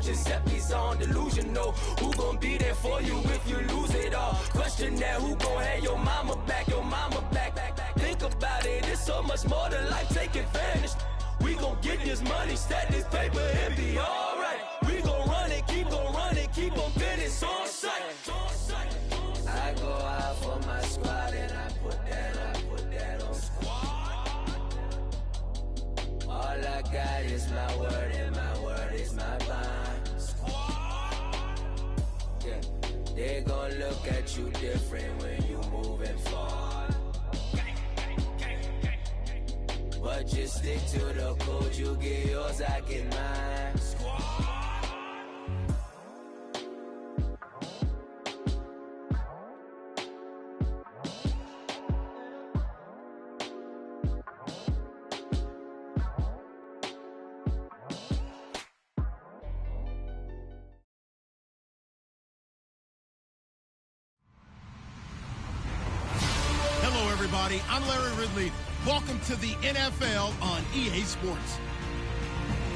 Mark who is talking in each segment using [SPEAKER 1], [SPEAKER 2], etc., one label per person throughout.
[SPEAKER 1] Giuseppe's on delusional. Who gon' be there for you if you lose it all? Question that, who gon' have your mama back, Think about it, it's so much more to life, take advantage. We gon' get this money, stack this paper, and be alright. We gon' run it, keep on business on sight. I go out for my squad and I put that on squad. All I got is my word and my word is my bond. Squad. Yeah, they gon' look at you different when you moving forward. But just stick to the code, you get yours, I get mine.
[SPEAKER 2] Hello, everybody. I'm Larry Ridley. Welcome to the NFL on EA Sports.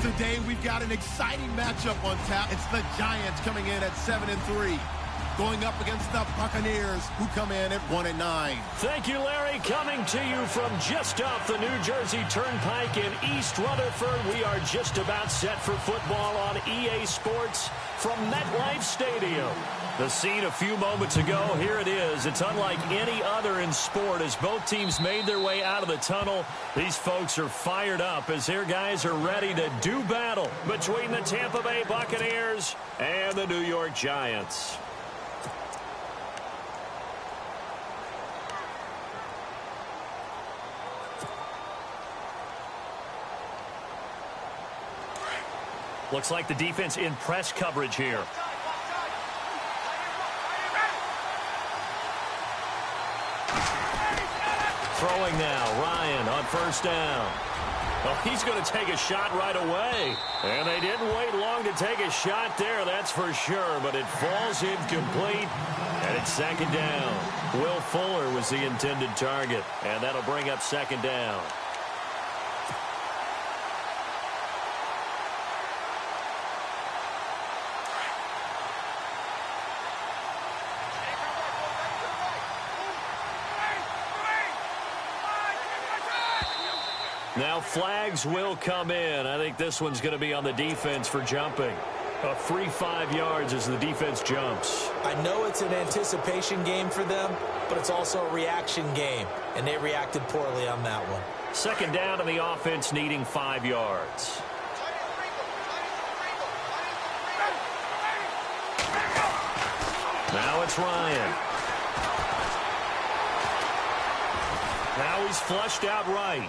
[SPEAKER 2] Today, we've got an exciting matchup on tap. It's the Giants coming in at 7-3, going up against the Buccaneers, who come in at 1-9.
[SPEAKER 3] Thank you, Larry. Coming to you from just off the New Jersey Turnpike in East Rutherford, we are just about set for football on EA Sports from MetLife Stadium. The scene a few moments ago, here it is. It's unlike any other in sport as both teams made their way out of the tunnel. These folks are fired up as their guys are ready to do battle between the Tampa Bay Buccaneers and the New York Giants. Looks like the defense in press coverage here. Throwing now, Ryan on first down. Well, he's going to take a shot right away. And they didn't wait long to take a shot there, that's for sure. But it falls incomplete, and it's second down. Will Fuller was the intended target, and that'll bring up second down. Now flags will come in. I think this one's going to be on the defense for jumping. 3-5 yards as the defense jumps.
[SPEAKER 4] I know it's an anticipation game for them, but it's also a reaction game, and they reacted poorly on that one.
[SPEAKER 3] Second down and the offense needing 5 yards. Now it's Ryan. Now he's flushed out right.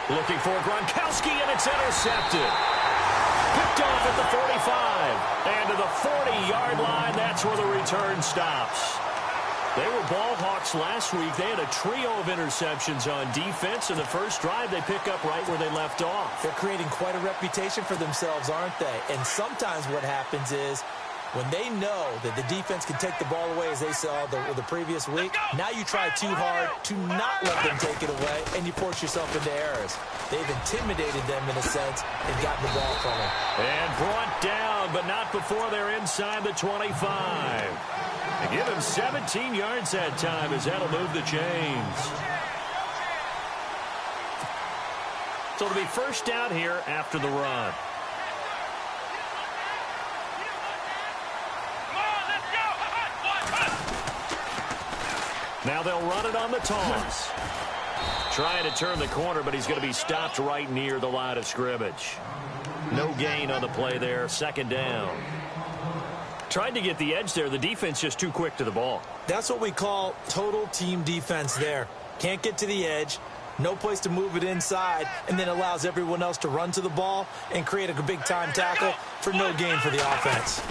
[SPEAKER 3] Looking for Gronkowski, and it's intercepted. Picked off at the 45. And to the 40-yard line, that's where the return stops. They were ball hawks last week. They had a trio of interceptions on defense. In the first drive, they pick up right where they left off.
[SPEAKER 4] They're creating quite a reputation for themselves, aren't they? And sometimes what happens is, when they know that the defense can take the ball away, as they saw the previous week, now you try too hard to not let them take it away, and you force yourself into errors. They've intimidated them in a sense and gotten the ball from them.
[SPEAKER 3] And brought down, but not before they're inside the 25. They give him 17 yards that time as that'll move the chains. So it'll be first down here after the run. Now they'll run it on the toss. Trying to turn the corner, but he's going to be stopped right near the line of scrimmage. No gain on the play there. Second down. Tried to get the edge there. The defense just too quick to the ball.
[SPEAKER 4] That's what we call total team defense there. Can't get to the edge. No place to move it inside, and then allows everyone else to run to the ball and create a big-time tackle for no gain for the offense.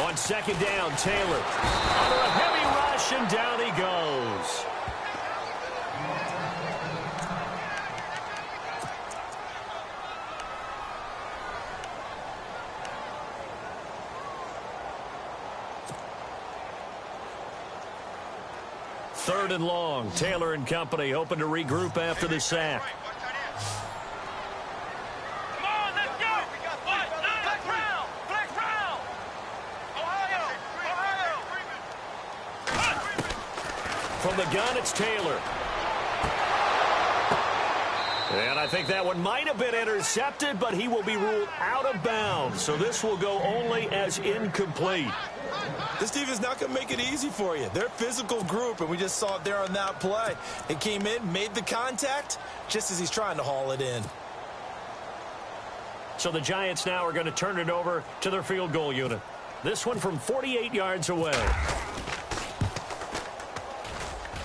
[SPEAKER 3] On second down, Taylor. Under a heavy rush, and down he goes. Third and long. Taylor and company hoping to regroup after the sack.
[SPEAKER 5] Come on, let's go.
[SPEAKER 3] From the gun, it's Taylor. And I think that one might have been intercepted, but he will be ruled out of bounds. So this will go only as incomplete.
[SPEAKER 4] This defense is not going to make it easy for you. They're a physical group, and we just saw it there on that play. It came in, made the contact, just as he's trying to haul it in.
[SPEAKER 3] So the Giants now are going to turn it over to their field goal unit. This one from 48 yards away.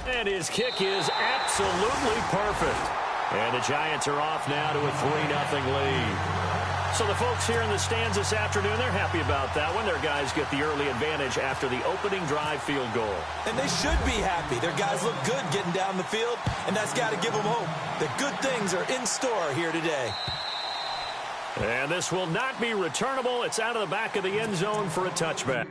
[SPEAKER 3] And his kick is absolutely perfect. And the Giants are off now to a 3-0 lead. So the folks here in the stands this afternoon, they're happy about that one. Their guys get the early advantage after the opening drive field goal.
[SPEAKER 4] And they should be happy. Their guys look good getting down the field, and that's got to give them hope that good things are in store here today.
[SPEAKER 3] And this will not be returnable. It's out of the back of the end zone for a touchback.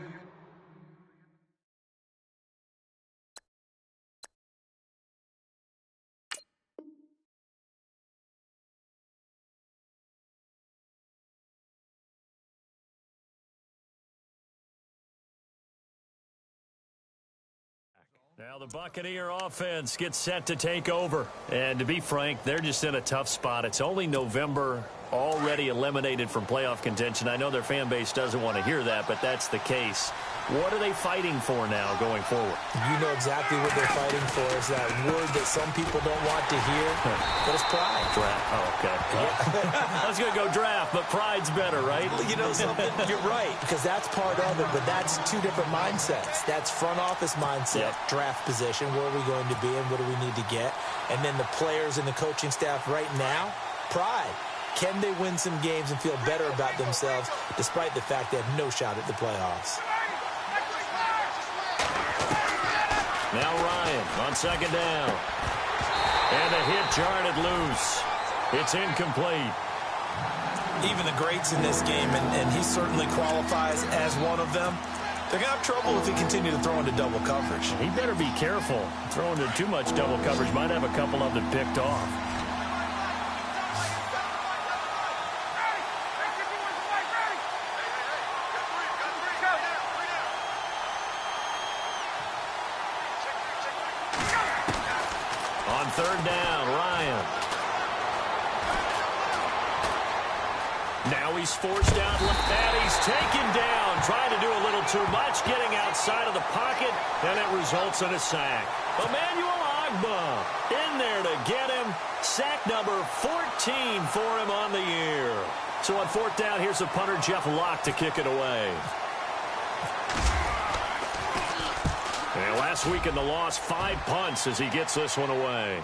[SPEAKER 3] Now the Buccaneer offense gets set to take over. And to be frank, they're just in a tough spot. It's only November, already eliminated from playoff contention. I know their fan base doesn't want to hear that, but that's the case. What are they fighting for now going forward?
[SPEAKER 4] You know exactly what they're fighting for. Is that word that some people don't want to hear, but it's pride.
[SPEAKER 3] Draft. Oh, okay. I was going to go draft, but pride's better, right?
[SPEAKER 4] You know something? You're right, because that's part of it, but that's two different mindsets. That's front office mindset, draft position, where are we going to be and what do we need to get? And then the players and the coaching staff right now, pride. Can they win some games and feel better about themselves despite the fact they have no shot at the playoffs?
[SPEAKER 3] Now Ryan on second down. And a hit jarred it loose. It's incomplete.
[SPEAKER 4] Even the greats in this game, and he certainly qualifies as one of them, they're going to have trouble if he continue to throw into double coverage.
[SPEAKER 3] He better be careful. Throwing into too much double coverage might have a couple of them picked off. On third down, Ryan. Now he's forced out, and he's taken down, trying to do a little too much, getting outside of the pocket, and it results in a sack. Emmanuel Ogbah in there to get him. Sack number 14 for him on the year. So on fourth down, here's the punter, Jeff Locke, to kick it away. And last week in the loss, 5 punts as he gets this one away.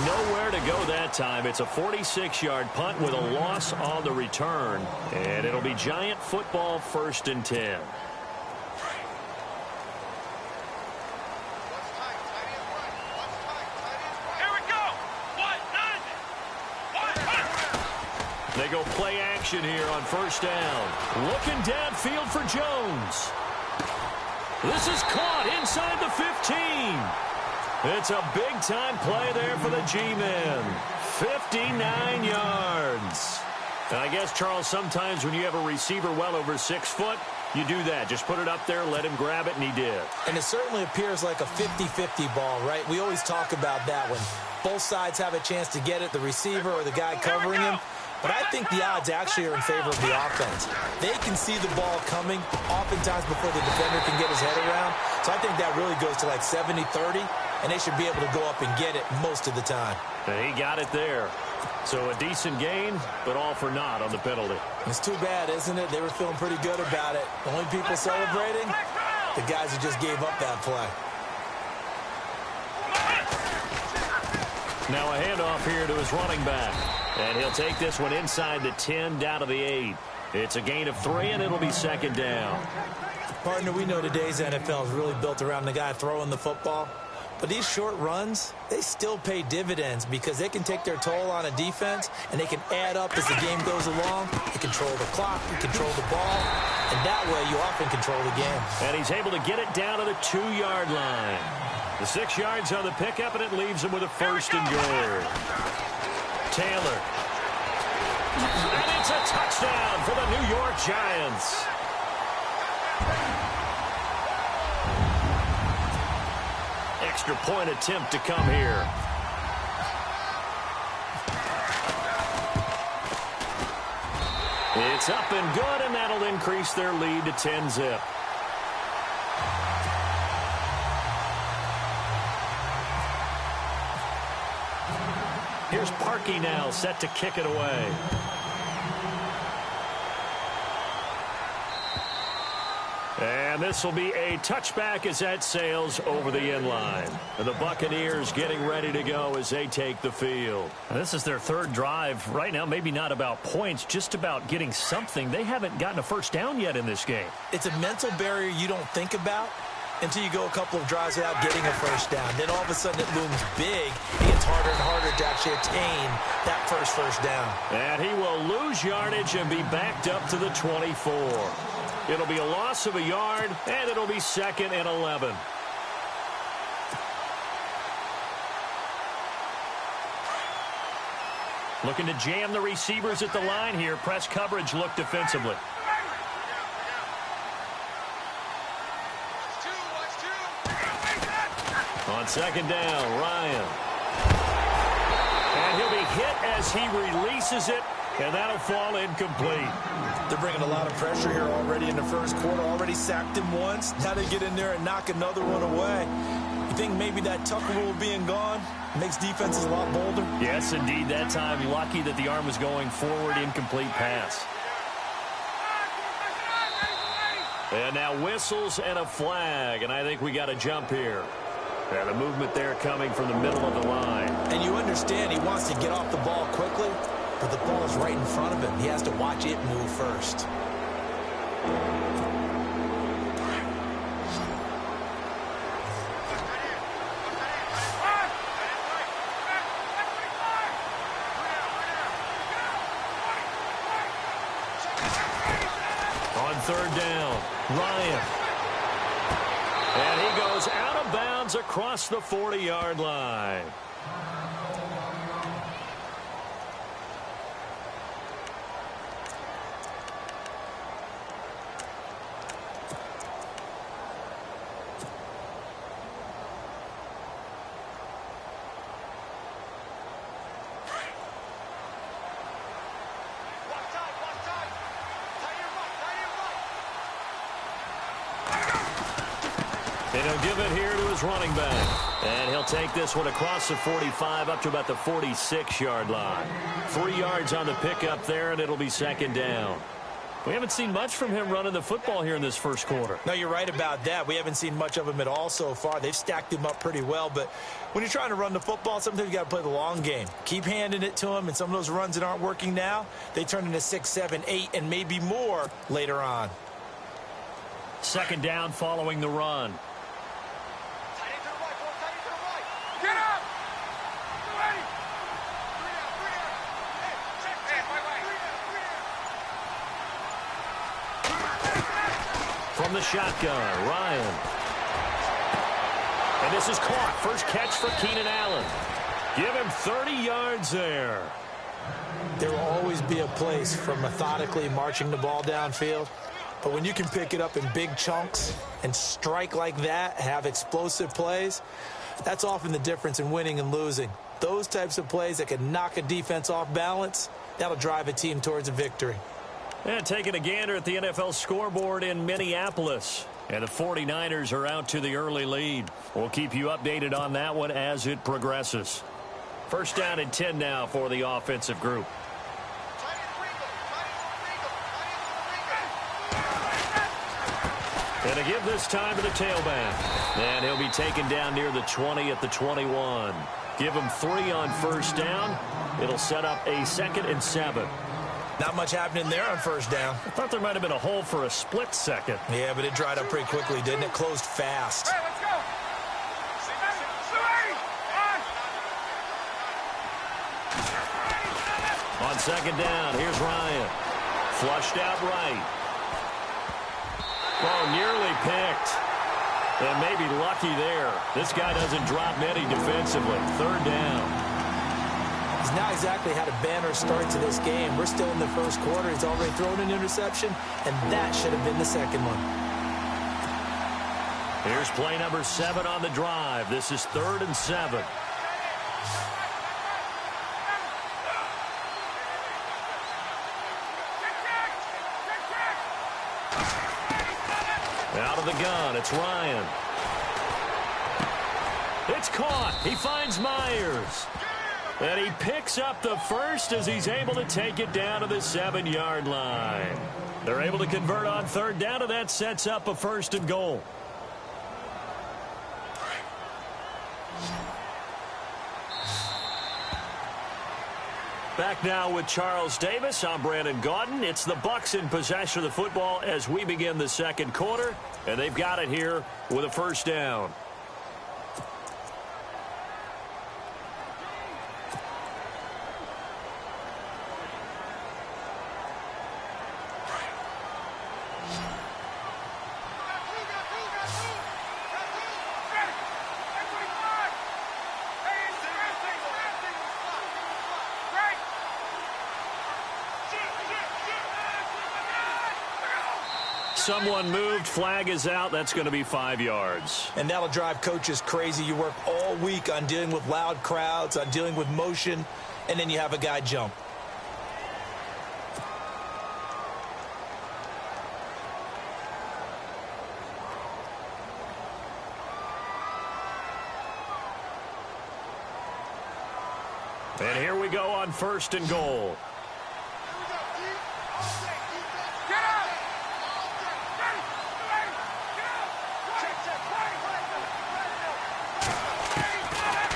[SPEAKER 3] Nowhere to go that time. It's a 46-yard punt with a loss on the return. And it'll be Giant football, 1st and 10. They go play action here on first down. Looking downfield for Jones. This is caught inside the 15. It's a big-time play there for the G-men. 59 yards. And I guess, Charles, sometimes when you have a receiver well over 6 foot, you do that. Just put it up there, let him grab it, and he did. And it certainly appears like a 50-50 ball, right? We always talk about that when both sides have a chance to get it, the receiver or the guy covering him. But I think the odds actually are in favor of the offense. They can see the ball coming oftentimes before the defender can get his head around. So I think that really goes to like 70-30, and they should be able to go up and get it most of the time. And he got it there. So a decent gain, but all for naught on the penalty. It's too bad, isn't it? They were feeling pretty good about it. The only people celebrating, the guys who just gave up that play. Now a handoff here to his running back. And he'll take this one inside the 10, down to the 8. It's a gain of 3, and it'll be second down. Partner, we know today's NFL is really built around the guy throwing the football. But these short runs, they still pay dividends because they can take their toll on a defense, and they can add up as the game goes along. They control the clock, they control the ball, and that way you often control the game. And he's able to get it down to the 2-yard line. The 6 yards on the pickup, and it leaves him with a 1st and goal. Taylor. And it's a touchdown for the New York Giants. extra point attempt to come here. It's up and good, and that'll increase their lead to 10-zip. Here's Parkey now, set to kick it away. And this will be a touchback as that sails over the end line. And the Buccaneers getting ready to go as they take the field.
[SPEAKER 5] And this is their third drive. Right now, maybe not about points, just about getting something. They haven't gotten a first down yet in this game.
[SPEAKER 4] It's a mental barrier you don't think about until you go a couple of drives without getting a first down. Then all of a sudden it looms big. It gets harder and harder to actually attain that first down.
[SPEAKER 3] And he will lose yardage and be backed up to the 24. It'll be a loss of a yard, and it'll be 2nd and 11.
[SPEAKER 5] Looking to jam the receivers at the line here. Press coverage look defensively.
[SPEAKER 3] On 2nd down, Ryan. And he'll be hit as he releases it, and that'll fall incomplete.
[SPEAKER 4] They're bringing a lot of pressure here already in the first quarter. Already sacked him once. Now they get in there and knock another one away. You think maybe that Tucker rule being gone makes defenses a lot bolder?
[SPEAKER 5] Yes, indeed. That time, lucky that the arm was going forward, incomplete pass.
[SPEAKER 3] And now whistles and a flag, and I think we got a jump here. And the movement there coming from the middle of the line.
[SPEAKER 4] And you understand he wants to get off the ball quickly, but the ball is right in front of him. He has to watch it move first.
[SPEAKER 3] On 3rd down, Ryan. And he goes out of bounds across the 40-yard line. And he'll give it here to his running back. And he'll take this one across the 45 up to about the 46-yard line. 3 yards on the pickup there, and it'll be 2nd down.
[SPEAKER 5] We haven't seen much from him running the football here in this first quarter.
[SPEAKER 4] No, you're right about that. We haven't seen much of him at all so far. They've stacked him up pretty well. But when you're trying to run the football, sometimes you got to play the long game. Keep handing it to him, and some of those runs that aren't working now, they turn into 6, 7, 8, and maybe more later on.
[SPEAKER 5] 2nd down following the run.
[SPEAKER 3] From the shotgun, Ryan. And this is caught. First catch for Keenan Allen. Give him 30 yards there.
[SPEAKER 4] There will always be a place for methodically marching the ball downfield. But when you can pick it up in big chunks and strike like that, have explosive plays, that's often the difference in winning and losing. Those types of plays that can knock a defense off balance, that'll drive a team towards a victory.
[SPEAKER 3] And taking a gander at the NFL scoreboard in Minneapolis. And the 49ers are out to the early lead. We'll keep you updated on that one as it progresses. 1st down and 10 now for the offensive group. And a give this time to the tailback. And he'll be taken down near the 20 at the 21. Give him 3 on 1st down. It'll set up a 2nd and 7.
[SPEAKER 4] Not much happening there on 1st down.
[SPEAKER 5] I thought there might have been a hole for a split second.
[SPEAKER 4] Yeah, but it dried up pretty quickly, didn't it? Closed fast.
[SPEAKER 6] Hey, let's go.
[SPEAKER 3] On 2nd down, here's Ryan. Flushed out right. Oh, nearly picked. And maybe lucky there. This guy doesn't drop many defensively. 3rd down.
[SPEAKER 4] He's not exactly had a banner start to this game. We're still in the first quarter. He's already thrown an interception, and that should have been the 2nd one.
[SPEAKER 3] Here's play number 7 on the drive. This is 3rd and 7. Out of the gun, it's Ryan. It's caught. He finds Myers. And he picks up the first as he's able to take it down to the 7-yard line. They're able to convert on 3rd down, and that sets up a 1st and goal. Back now with Charles Davis. I'm Brandon Gaudin. It's the Bucs in possession of the football as we begin the 2nd quarter, and they've got it here with a 1st down. Someone moved. Flag is out. That's going to be 5 yards.
[SPEAKER 4] And that'll drive coaches crazy. You work all week on dealing with loud crowds, on dealing with motion, and then you have a guy jump.
[SPEAKER 3] And here we go on 1st and goal.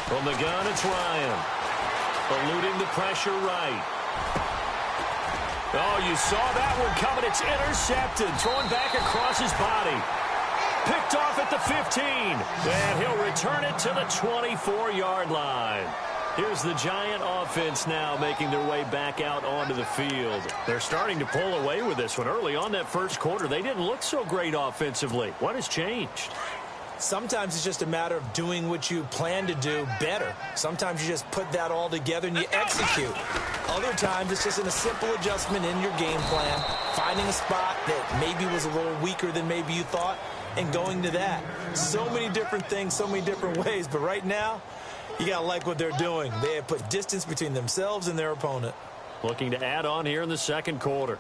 [SPEAKER 3] From the gun, it's Ryan. Eluding the pressure right. Oh, you saw that one coming. It's intercepted. Thrown back across his body. Picked off at the 15. And he'll return it to the 24-yard line. Here's the Giant offense now making their way back out onto the field. They're starting to pull away with this one. Early on that 1st quarter, they didn't look so great offensively. What has changed?
[SPEAKER 4] Sometimes it's just a matter of doing what you plan to do better. Sometimes you just put that all together and you execute. Other times it's just a simple adjustment in your game plan, finding a spot that maybe was a little weaker than maybe you thought, and going to that. So many different things, so many different ways, but right now, you got to like what they're doing. They have put distance between themselves and their opponent.
[SPEAKER 3] Looking to add on here in the 2nd quarter.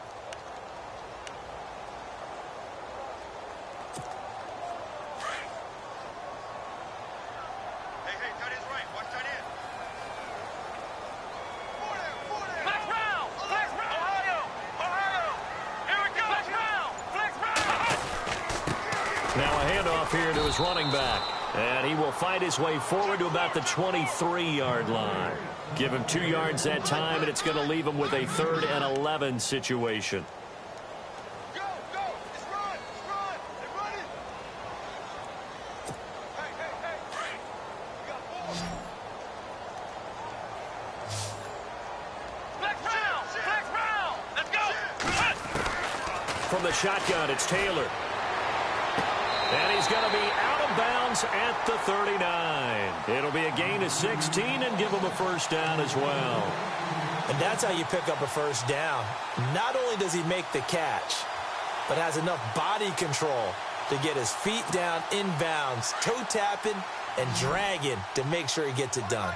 [SPEAKER 3] Here to his running back, and he will fight his way forward to about the 23-yard line. Give him 2 yards that time, and it's going to leave him with a 3rd and 11 situation.
[SPEAKER 6] Go, go. It's run. They're running. Hey. We got 4. Flex round. Let's go.
[SPEAKER 3] From the shotgun, it's Taylor. And he's going to be out of bounds at the 39. It'll be a gain of 16 and give him a 1st down as well.
[SPEAKER 4] And that's how you pick up a 1st down. Not only does he make the catch, but has enough body control to get his feet down inbounds, toe tapping and dragging to make sure he gets it done.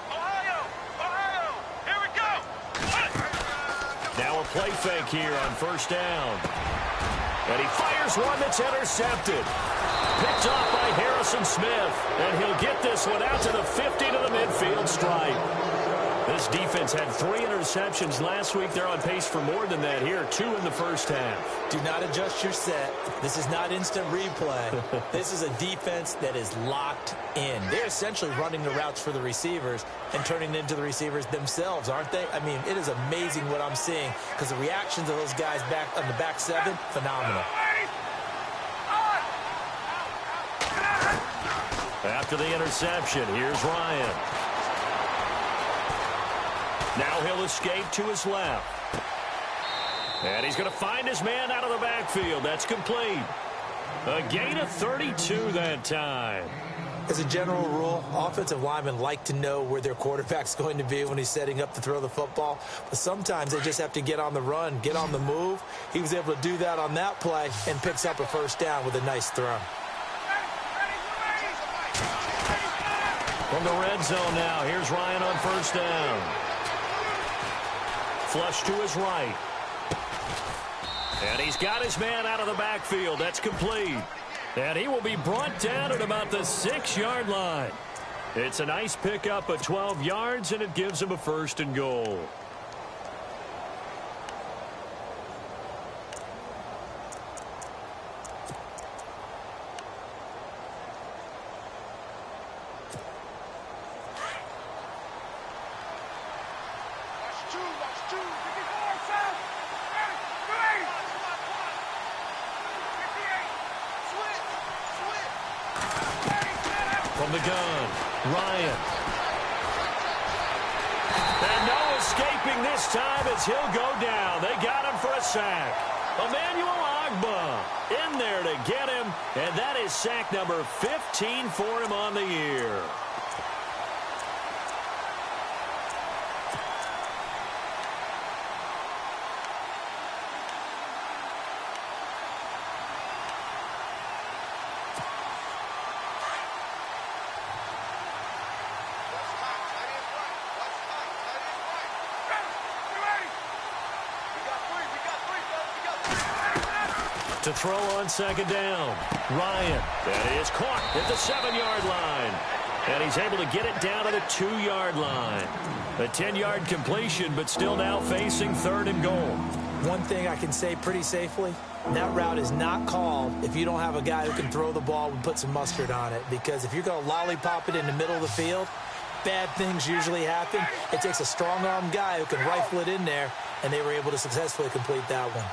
[SPEAKER 6] Ohio, here we go.
[SPEAKER 3] Now a play fake here on 1st down. And he fires one that's intercepted. Picked off by Harrison Smith. And he'll get this one out to the 50 to the midfield stripe. This defense had 3 interceptions last week. They're on pace for more than that here. 2 in the 1st half.
[SPEAKER 4] Do not adjust your set. This is not instant replay. This is a defense that is locked in. They're essentially running the routes for the receivers and turning it into the receivers themselves, aren't they? I mean, it is amazing what I'm seeing because the reactions of those guys back on the back 7, phenomenal.
[SPEAKER 3] After the interception, here's Ryan. Now he'll escape to his left. And he's going to find his man out of the backfield. That's complete. A gain of 32 that time.
[SPEAKER 4] As a general rule, offensive linemen like to know where their quarterback's going to be when he's setting up to throw the football. But sometimes they just have to get on the run, get on the move. He was able to do that on that play and picks up a first down with a nice throw.
[SPEAKER 3] From the red zone now, here's Ryan on first down. Flush to his right. And he's got his man out of the backfield. That's complete. And he will be brought down at about the 6-yard line. It's a nice pickup of 12 yards, and it gives him a first and goal. From the gun, Ryan. And no escaping this time as he'll go down. They got him for a sack. Emmanuel Agba in there to get him, and that is sack number 15 for him on the year. To throw on second down, Ryan. That is caught at the 7-yard line. And he's able to get it down to the 2-yard line. A 10-yard completion, but still now facing third and goal.
[SPEAKER 4] One thing I can say pretty safely, that route is not called if you don't have a guy who can throw the ball and put some mustard on it. Because if you're going to lollipop it in the middle of the field, bad things usually happen. It takes a strong-arm guy who can rifle it in there, and they were able to successfully complete that one.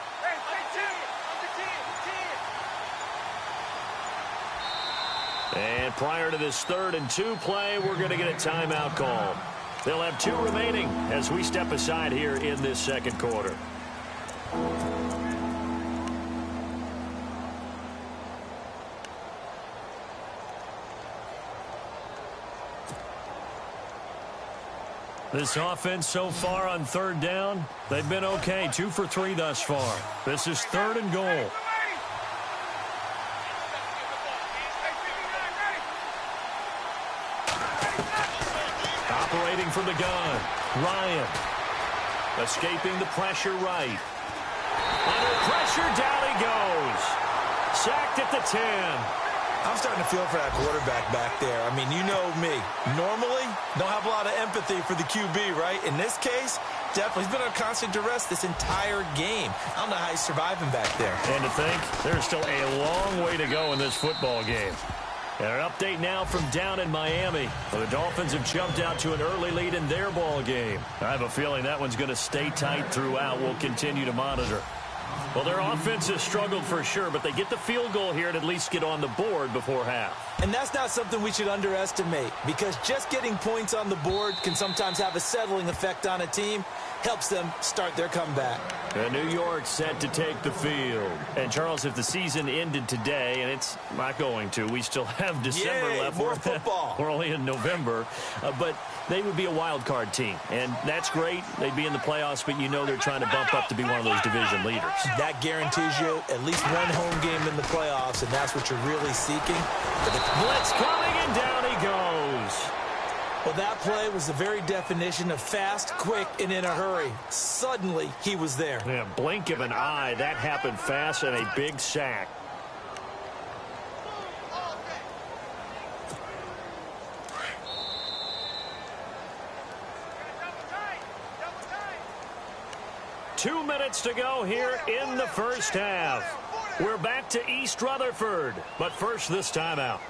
[SPEAKER 3] And prior to this 3rd and 2 play, we're going to get a timeout call. They'll have 2 remaining as we step aside here in this second quarter. This offense so far on 3rd down, they've been okay. 2 for 3 thus far. This is 3rd and goal. Operating from the gun, Ryan. Escaping the pressure right. Under pressure, down he goes. Sacked at the 10.
[SPEAKER 4] I'm starting to feel for that quarterback back there. I mean, you know me. Normally, don't have a lot of empathy for the QB, right? In this case, definitely. He's been under constant duress this entire game. I don't know how he's surviving back there.
[SPEAKER 3] And to think, there's still a long way to go in this football game. And an update now from down in Miami. The Dolphins have jumped out to an early lead in their ball game. I have a feeling that one's going to stay tight throughout. We'll continue to monitor. Well, their offense has struggled for sure, but they get the field goal here and at least get on the board before half.
[SPEAKER 4] And that's not something we should underestimate, because just getting points on the board can sometimes have a settling effect on a team. Helps them start their comeback.
[SPEAKER 3] And New York set to take the field. And, Charles, if the season ended today, and it's not going to, we still have December left.
[SPEAKER 4] More football.
[SPEAKER 3] We're only in November. But they would be a wild card team. And that's great. They'd be in the playoffs, but you know they're trying to bump up to be one of those division leaders.
[SPEAKER 4] That guarantees you at least one home game in the playoffs, and that's what you're really seeking.
[SPEAKER 3] Blitz coming, and down he goes.
[SPEAKER 4] Well, that play was the very definition of fast, quick, and in a hurry. Suddenly, he was there.
[SPEAKER 3] Yeah, blink of an eye. That happened fast, and a big sack. Two minutes to go here in the first half. We're back to East Rutherford, but first this timeout.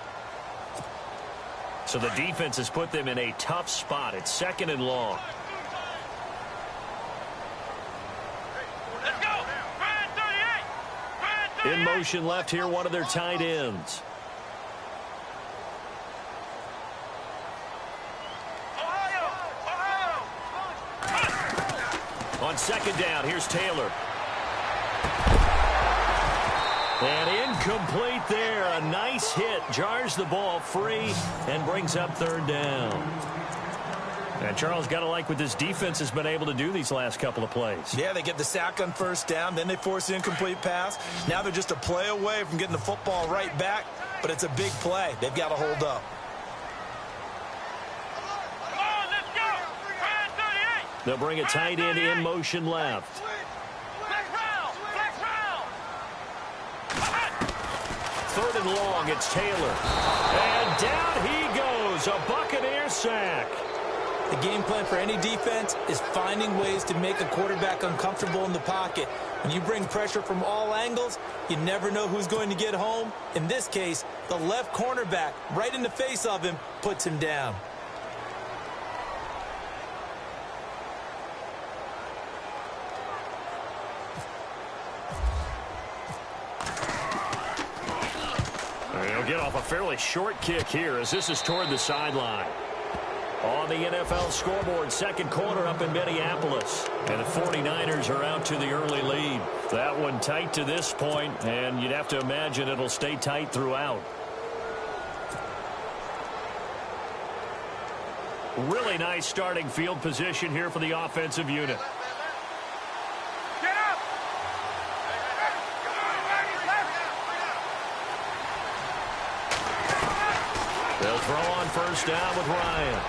[SPEAKER 3] So the defense has put them in a tough spot. It's 2nd and long. In motion left here, one of their tight ends. On 2nd down, here's Taylor. And incomplete there. A nice hit. Jars the ball free and brings up third down. And Charles, got to like what this defense has been able to do these last couple of plays.
[SPEAKER 4] Yeah, they get the sack on first down, then they force the incomplete pass. Now they're just a play away from getting the football right back, but it's a big play. They've got to hold up.
[SPEAKER 6] Come on, let's go. 38.
[SPEAKER 3] They'll bring a tight end in motion left.
[SPEAKER 6] Flex round. Flex round.
[SPEAKER 3] Third and long, it's Taylor. And down he goes, a Buccaneer sack.
[SPEAKER 4] The game plan for any defense is finding ways to make a quarterback uncomfortable in the pocket. When you bring pressure from all angles, you never know who's going to get home. In this case, the left cornerback, right in the face of him, puts him down.
[SPEAKER 3] He'll get off a fairly short kick here as this is toward the sideline. On the NFL scoreboard, second quarter up in Minneapolis. And the 49ers are out to the early lead. That one tight to this point, and you'd have to imagine it'll stay tight throughout. Really nice starting field position here for the offensive unit.
[SPEAKER 6] Get up.
[SPEAKER 3] They'll throw on first down with Ryan.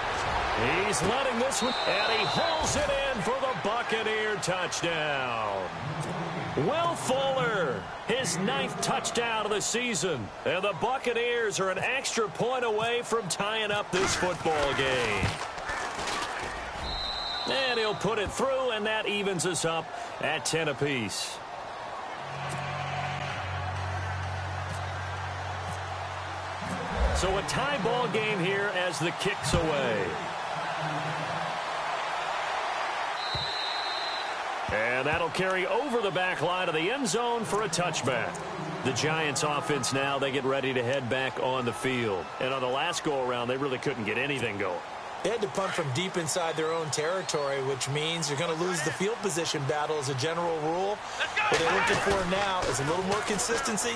[SPEAKER 3] He's letting this one, and he hauls it in for the Buccaneer touchdown. Will Fuller, his 9th touchdown of the season. And the Buccaneers are an extra point away from tying up this football game. And he'll put it through, and that evens us up at 10 apiece. So a tie ball game here as the kick's away. And that'll carry over the back line of the end zone for a touchback. The Giants offense now, they get ready to head back on the field. And on the last go-around, they really couldn't get anything going.
[SPEAKER 4] They had to punt from deep inside their own territory, which means you're going to lose the field position battle as a general rule. What they're looking for now is a little more consistency,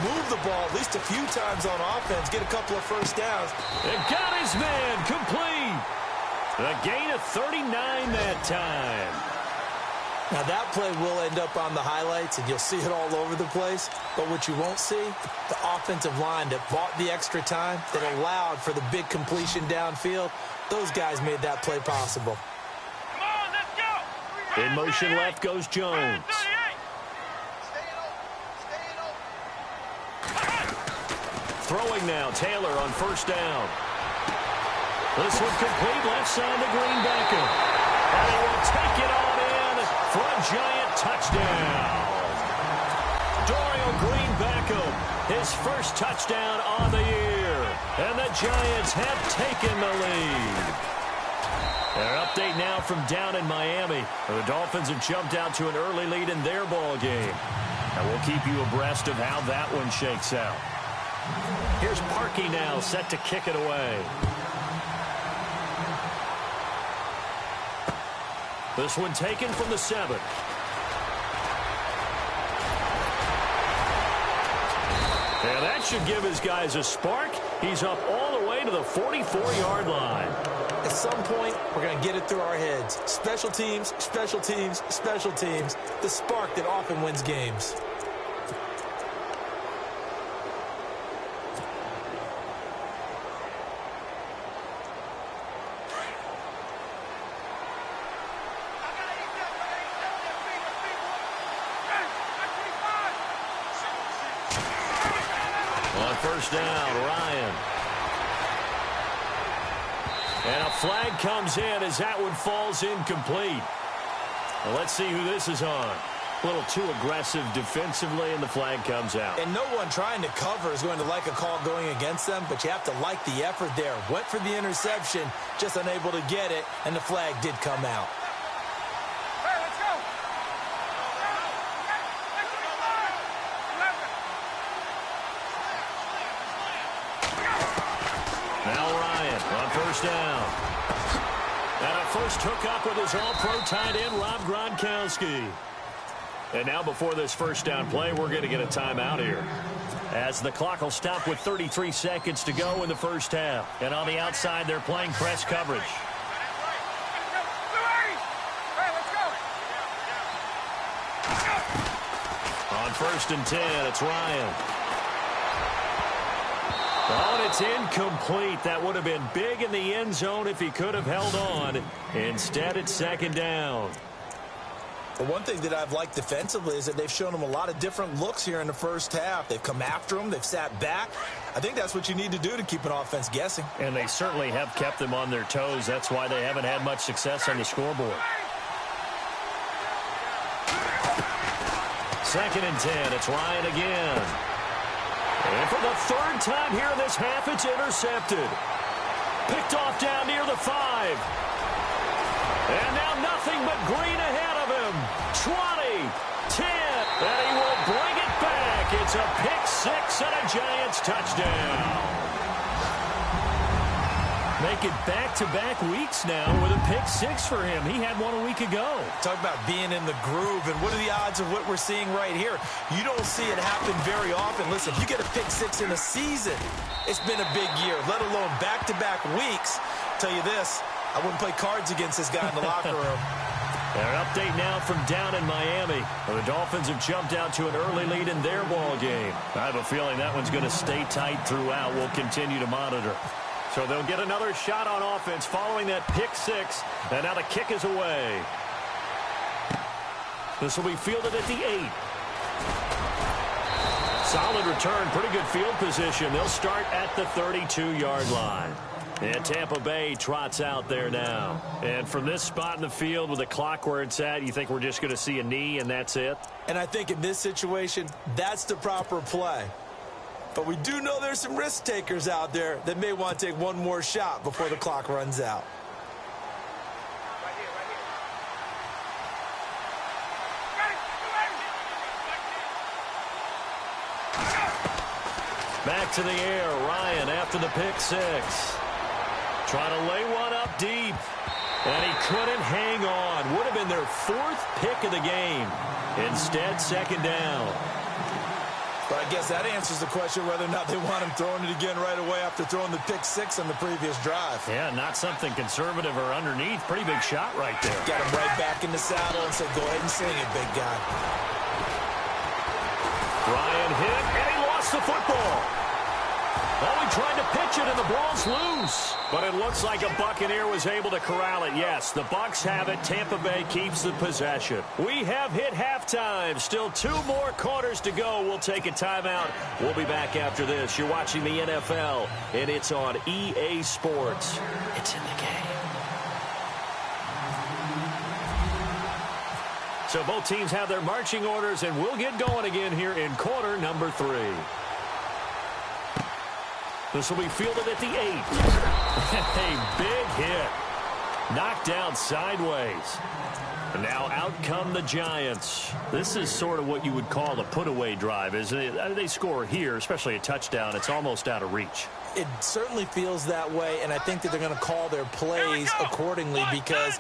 [SPEAKER 4] move the ball at least a few times on offense, get a couple of first downs.
[SPEAKER 3] And got his man complete. A gain of 39 that time.
[SPEAKER 4] Now that play will end up on the highlights, and you'll see it all over the place. But what you won't see, the offensive line that bought the extra time, that allowed for the big completion downfield, those guys made that play possible.
[SPEAKER 6] Come on, let's go.
[SPEAKER 3] In motion left goes Jones. Throwing now, Taylor on first down. This one complete left side to Greenbacker. And he will take it on in for a Giant touchdown. Dorial Green-Beckham, his first touchdown on the year. And the Giants have taken the lead. Their update now from down in Miami. The Dolphins have jumped out to an early lead in their ball game. And we'll keep you abreast of how that one shakes out. Here's Parkey now, set to kick it away. This one taken from the 7. And that should give his guys a spark. He's up all the way to the 44-yard line.
[SPEAKER 4] At some point, we're going to get it through our heads. Special teams, special teams, special teams. The spark that often wins games.
[SPEAKER 3] First down, Ryan. And a flag comes in as that one falls incomplete. Well, let's see who this is on. A little too aggressive defensively, and the flag comes out.
[SPEAKER 4] And no one trying to cover is going to like a call going against them, but you have to like the effort there. Went for the interception, just unable to get it, and the flag did come out.
[SPEAKER 6] Hey, let's go.
[SPEAKER 3] Now Ryan on first down. And a first hookup with his all-pro tight end, Rob Gronkowski. And now before this first down play, we're going to get a timeout here, as the clock will stop with 33 seconds to go in the first half. And on the outside, they're playing press coverage. On 1st and 10, it's Ryan. Oh, and it's incomplete. That would have been big in the end zone if he could have held on. Instead, it's 2nd down.
[SPEAKER 4] Well, one thing that I've liked defensively is that they've shown him a lot of different looks here in the first half. They've come after him. They've sat back. I think that's what you need to do to keep an offense guessing.
[SPEAKER 3] And they certainly have kept them on their toes. That's why they haven't had much success on the scoreboard. 2nd and 10. It's Ryan again. And for the 3rd time here in this half, it's intercepted. Picked off down near the 5. And now nothing but green ahead of him. 20, 10, and he will bring it back. It's a pick 6 and a Giants touchdown. Make it back-to-back weeks now with a pick 6 for him. He had one a week ago.
[SPEAKER 4] Talk about being in the groove, and what are the odds of what we're seeing right here? You don't see it happen very often. Listen, if you get a pick 6 in a season, it's been a big year, let alone back-to-back weeks. I'll tell you this, I wouldn't play cards against this guy in the locker room.
[SPEAKER 3] An update now from down in Miami. The Dolphins have jumped out to an early lead in their ball game. I have a feeling that one's going to stay tight throughout. We'll continue to monitor. So they'll get another shot on offense following that pick 6. And now the kick is away. This will be fielded at the 8. Solid return, pretty good field position. They'll start at the 32-yard line. And Tampa Bay trots out there now. And from this spot in the field with the clock where it's at, you think we're just going to see a knee and that's it?
[SPEAKER 4] And I think in this situation, that's the proper play. But we do know there's some risk takers out there that may want to take one more shot before the clock runs out.
[SPEAKER 3] Back to the air, Ryan after the pick 6. Trying to lay one up deep. And he couldn't hang on. Would have been their 4th pick of the game. Instead, 2nd down.
[SPEAKER 4] But I guess that answers the question whether or not they want him throwing it again right away after throwing the pick 6 on the previous drive.
[SPEAKER 3] Yeah, not something conservative or underneath. Pretty big shot right there.
[SPEAKER 4] Got him right back in the saddle and said, go ahead and sling it, big guy.
[SPEAKER 3] Ryan hit, and he lost the football. Oh, he tried to pitch it, and the ball's loose. But it looks like a Buccaneer was able to corral it. Yes, the Bucs have it. Tampa Bay keeps the possession. We have hit halftime. Still 2 more quarters to go. We'll take a timeout. We'll be back after this. You're watching the NFL, and it's on EA Sports. It's in the game. So both teams have their marching orders, and we'll get going again here in quarter number 3. This will be fielded at the 8. A big hit. Knocked down sideways. And now out come the Giants. This is sort of what you would call a put-away drive, isn't it? They score here, especially a touchdown. It's almost out of reach.
[SPEAKER 4] It certainly feels that way, and I think that they're going to call their plays accordingly, because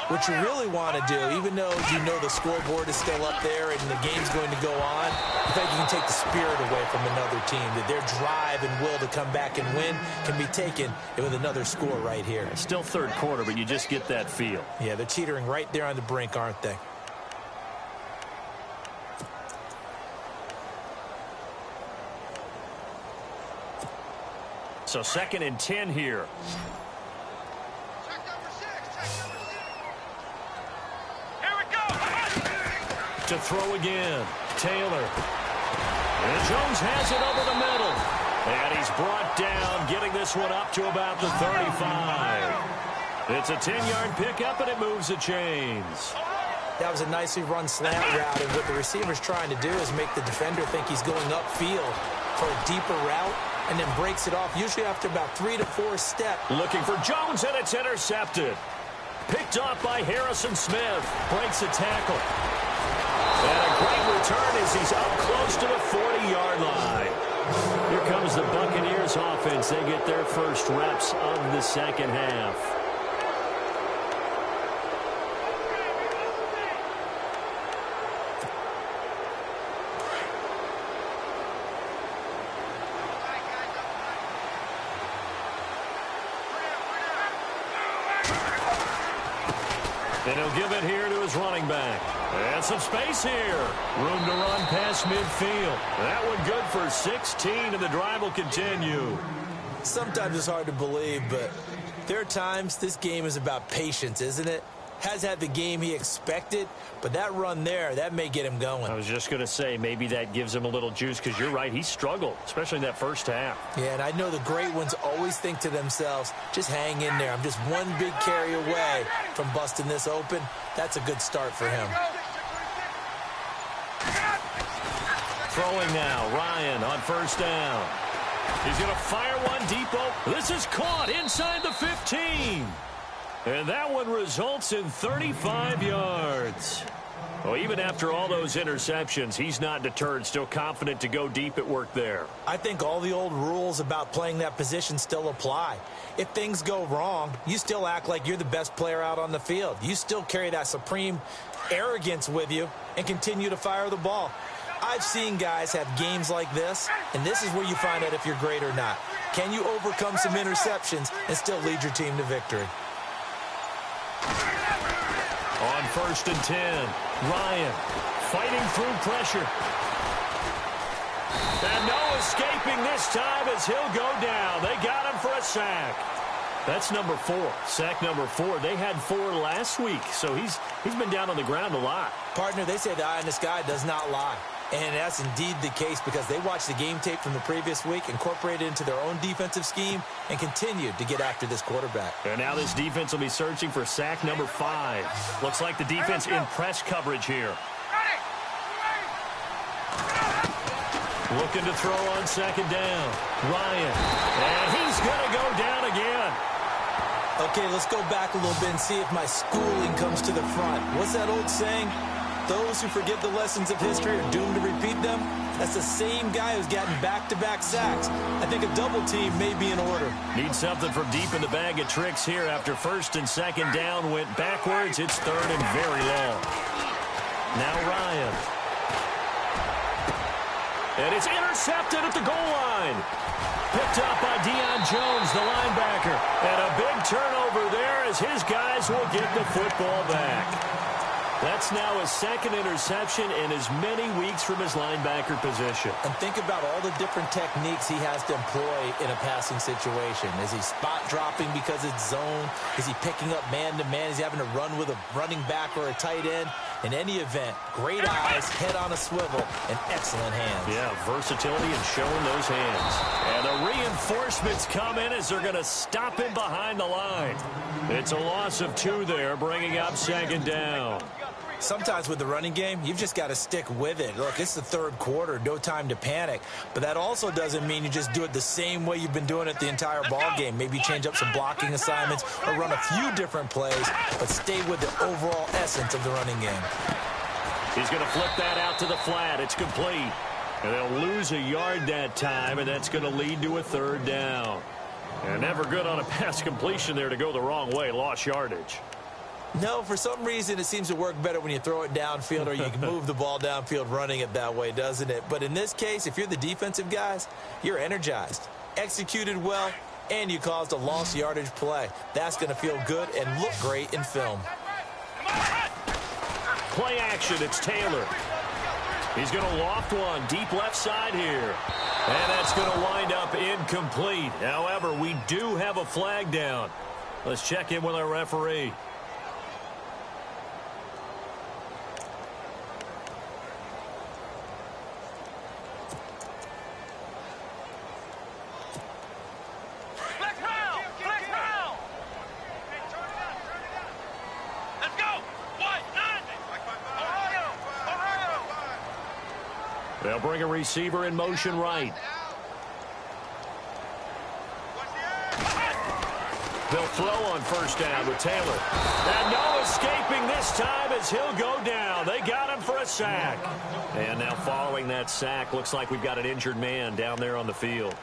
[SPEAKER 4] what you really want to do, even though you know the scoreboard is still up there and the game's going to go on, I think you can take the spirit away from another team, that their drive and will to come back and win can be taken with another score right here.
[SPEAKER 3] Still 3rd quarter, but you just get that feel.
[SPEAKER 4] Yeah, they're teetering right there on the brink, aren't they?
[SPEAKER 3] So 2nd and 10 here. To throw again, Taylor. And Jones has it over the middle. And he's brought down, getting this one up to about the 35. It's a 10-yard pickup, and it moves the chains.
[SPEAKER 4] That was a nicely run slant route, and what the receiver's trying to do is make the defender think he's going upfield for a deeper route, and then breaks it off, usually after about 3 to 4 steps.
[SPEAKER 3] Looking for Jones, and it's intercepted. Picked off by Harrison Smith. Breaks a tackle. And a great return as he's up close to the 40-yard line. Here comes the Buccaneers offense. They get their first reps of the 2nd half. And he'll give it here to his running back. And some space here. Room to run past midfield. That one good for 16, and the drive will continue.
[SPEAKER 4] Sometimes it's hard to believe, but there are times this game is about patience, isn't it? Has had the game he expected, but that run there, that may get him going.
[SPEAKER 5] I was just going to say, maybe that gives him a little juice, because you're right, he struggled, especially in that first half.
[SPEAKER 4] Yeah, and I know the great ones always think to themselves, just hang in there. I'm just one big carry away from busting this open. That's a good start for him.
[SPEAKER 3] Throwing now, Ryan on first down. He's going to fire one deep. This is caught inside the 15. And that one results in 35 yards. Well, even after all those interceptions, he's not deterred, still confident to go deep at work there.
[SPEAKER 4] I think all the old rules about playing that position still apply. If things go wrong, you still act like you're the best player out on the field. You still carry that supreme arrogance with you and continue to fire the ball. I've seen guys have games like this, and this is where you find out if you're great or not. Can you overcome some interceptions and still lead your team to victory?
[SPEAKER 3] On 1st and 10, Ryan fighting through pressure. And no escaping this time as he'll go down. They got him for a sack. That's number 4. Sack number 4. They had 4 last week, so he's been down on the ground a lot.
[SPEAKER 4] Partner, they say the eye in the sky does not lie. And that's indeed the case because they watched the game tape from the previous week, incorporated it into their own defensive scheme, and continued to get after this quarterback.
[SPEAKER 5] And now this defense will be searching for sack number 5. Looks like the defense in press coverage here.
[SPEAKER 3] Looking to throw on 2nd down. Ryan. And he's going to go down again.
[SPEAKER 4] Okay, let's go back a little bit and see if my schooling comes to the front. What's that old saying? Those who forget the lessons of history are doomed to repeat them. That's the same guy who's gotten back-to-back sacks. I think a double team may be in order.
[SPEAKER 5] Need something from deep in the bag of tricks here after 1st and 2nd down went backwards. It's 3rd and very long. Now Ryan. And it's intercepted at the goal line. Picked up by Deion Jones, the linebacker. And a big turnover there as his guys will get the football back. That's now his 2nd interception in as many weeks from his linebacker position.
[SPEAKER 4] And think about all the different techniques he has to employ in a passing situation. Is he spot dropping because it's zone? Is he picking up man-to-man? Is he having to run with a running back or a tight end? In any event, great eyes, head on a swivel, and excellent hands.
[SPEAKER 5] Yeah, versatility and showing those hands. And the reinforcements come in as they're going to stop him behind the line. It's a loss of 2 there, bringing up 2nd down.
[SPEAKER 4] Sometimes with the running game, you've just got to stick with it. Look, it's the 3rd quarter, no time to panic. But that also doesn't mean you just do it the same way you've been doing it the entire ball game. Maybe change up some blocking assignments or run a few different plays, but stay with the overall essence of the running game.
[SPEAKER 5] He's going to flip that out to the flat. It's complete. And they'll lose a yard that time, and that's going to lead to a 3rd down. And never good on a pass completion there to go the wrong way. Lost yardage.
[SPEAKER 4] No, for some reason it seems to work better when you throw it downfield or you can move the ball downfield running it that way, doesn't it? But in this case, if you're the defensive guys, you're energized, executed well, and you caused a lost yardage play. That's going to feel good and look great in film.
[SPEAKER 5] Play action, it's Taylor. He's going to loft one deep left side here. And that's going to wind up incomplete. However, we do have a flag down. Let's check in with our referee. They'll bring a receiver in motion right. They'll throw on 1st down with Taylor. And no escaping this time as he'll go down. They got him for a sack. And now following that sack, looks like we've got an injured man down there on the field.